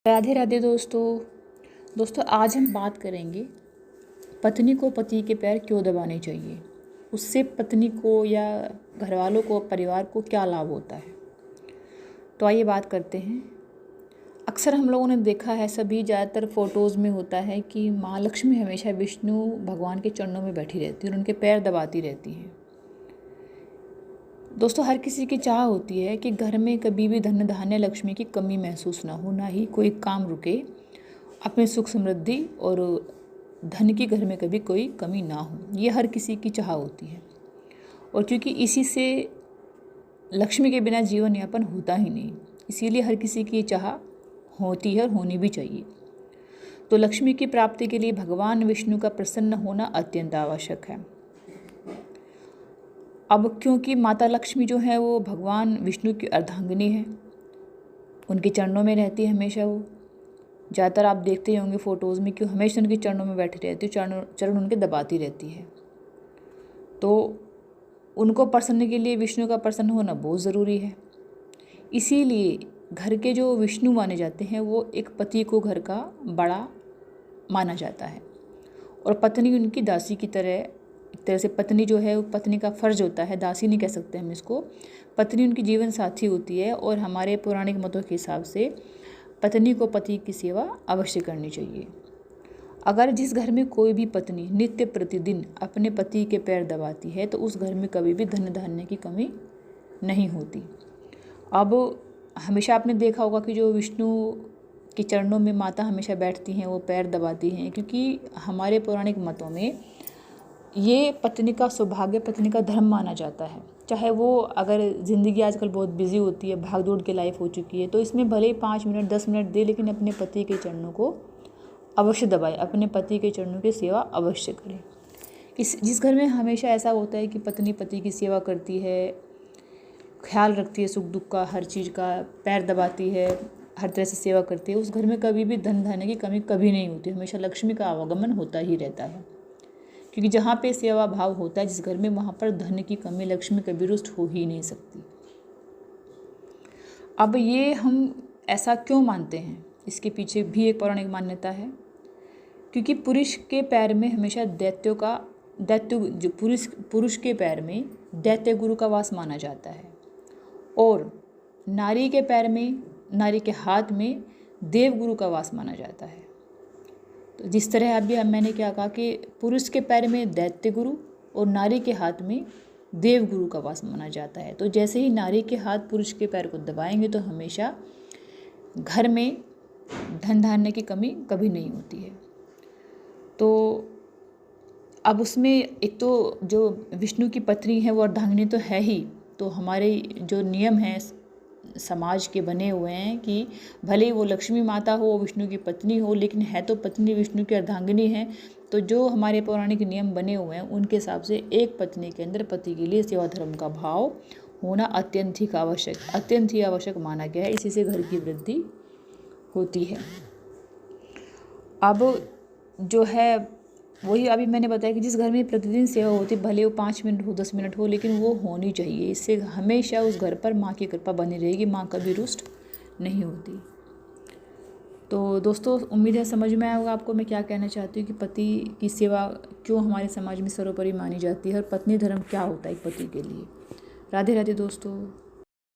राधे राधे दोस्तों आज हम बात करेंगे पत्नी को पति के पैर क्यों दबाने चाहिए, उससे पत्नी को या घर वालों को, परिवार को क्या लाभ होता है। तो आइए बात करते हैं। अक्सर हम लोगों ने देखा है, सभी ज़्यादातर फ़ोटोज़ में होता है कि माँ लक्ष्मी हमेशा विष्णु भगवान के चरणों में बैठी रहती है और उनके पैर दबाती रहती हैं। दोस्तों, हर किसी की चाह होती है कि घर में कभी भी धन धान्य लक्ष्मी की कमी महसूस ना हो, ना ही कोई काम रुके, अपने सुख समृद्धि और धन की घर में कभी कोई कमी ना हो। ये हर किसी की चाह होती है और क्योंकि इसी से लक्ष्मी के बिना जीवन यापन होता ही नहीं, इसीलिए हर किसी की चाह होती है और होनी भी चाहिए। तो लक्ष्मी की प्राप्ति के लिए भगवान विष्णु का प्रसन्न होना अत्यंत आवश्यक है। अब क्योंकि माता लक्ष्मी जो है वो भगवान विष्णु की अर्धांगिनी है, उनके चरणों में रहती है हमेशा। वो ज़्यादातर आप देखते होंगे फ़ोटोज़ में कि हमेशा उनके चरणों में बैठी रहती है, चरण उनके दबाती रहती है। तो उनको प्रसन्न के लिए विष्णु का प्रसन्न होना बहुत ज़रूरी है। इसीलिए घर के जो विष्णु माने जाते हैं वो एक पति को घर का बड़ा माना जाता है और पत्नी उनकी दासी की तरह, एक तरह से पत्नी जो है वो पत्नी का फ़र्ज होता है, दासी नहीं कह सकते हम इसको। पत्नी उनकी जीवन साथी होती है और हमारे पौराणिक मतों के हिसाब से पत्नी को पति की सेवा अवश्य करनी चाहिए। अगर जिस घर में कोई भी पत्नी नित्य प्रतिदिन अपने पति के पैर दबाती है तो उस घर में कभी भी धन धान्य की कमी नहीं होती। अब हमेशा आपने देखा होगा कि जो विष्णु के चरणों में माता हमेशा बैठती हैं, वो पैर दबाती हैं, क्योंकि हमारे पौराणिक मतों में ये पत्नी का सौभाग्य, पत्नी का धर्म माना जाता है। चाहे वो अगर ज़िंदगी आजकल बहुत बिजी होती है, भाग दौड़ की लाइफ हो चुकी है, तो इसमें भले ही 5 मिनट 10 मिनट दे, लेकिन अपने पति के चरणों को अवश्य दबाए, अपने पति के चरणों की सेवा अवश्य करें। जिस घर में हमेशा ऐसा होता है कि पत्नी पति की सेवा करती है, ख्याल रखती है सुख दुख का, हर चीज़ का, पैर दबाती है, हर तरह से सेवा करती है, उस घर में कभी भी धन धान्य की कमी कभी नहीं होती। हमेशा लक्ष्मी का आवागमन होता ही रहता है, क्योंकि जहाँ पे सेवा भाव होता है जिस घर में, वहाँ पर धन की कमी, लक्ष्मी कभी रुष्ट हो ही नहीं सकती। अब ये हम ऐसा क्यों मानते हैं, इसके पीछे भी एक पौराणिक मान्यता है। क्योंकि पुरुष के पैर में हमेशा पुरुष के पैर में दैत्य गुरु का वास माना जाता है और नारी के पैर में, नारी के हाथ में देव गुरु का वास माना जाता है। तो जिस तरह अभी मैंने क्या कहा कि पुरुष के पैर में दैत्य गुरु और नारी के हाथ में देव गुरु का वास माना जाता है। तो जैसे ही नारी के हाथ पुरुष के पैर को दबाएंगे तो हमेशा घर में धन धान्य की कमी कभी नहीं होती है। तो अब उसमें एक तो जो विष्णु की पत्नी है वो अर्धांगिनी तो है ही, तो हमारे जो नियम हैं समाज के बने हुए हैं कि भले ही वो लक्ष्मी माता हो, विष्णु की पत्नी हो, लेकिन है तो पत्नी विष्णु की अर्धांगिनी है। तो जो हमारे पौराणिक नियम बने हुए हैं उनके हिसाब से एक पत्नी के अंदर पति के लिए सेवा धर्म का भाव होना अत्यंत ही आवश्यक माना गया है। इसी से घर की वृद्धि होती है। अब जो है वही अभी मैंने बताया कि जिस घर में प्रतिदिन सेवा होती, भले वो 5 मिनट हो 10 मिनट हो, लेकिन वो होनी चाहिए। इससे हमेशा उस घर पर माँ की कृपा बनी रहेगी, माँ कभी रुष्ट नहीं होती। तो दोस्तों, उम्मीद है समझ में आया होगा आपको मैं क्या कहना चाहती हूँ कि पति की सेवा क्यों हमारे समाज में सर्वोपरि मानी जाती है और पत्नी धर्म क्या होता है एक पति के लिए। राधे राधे दोस्तों।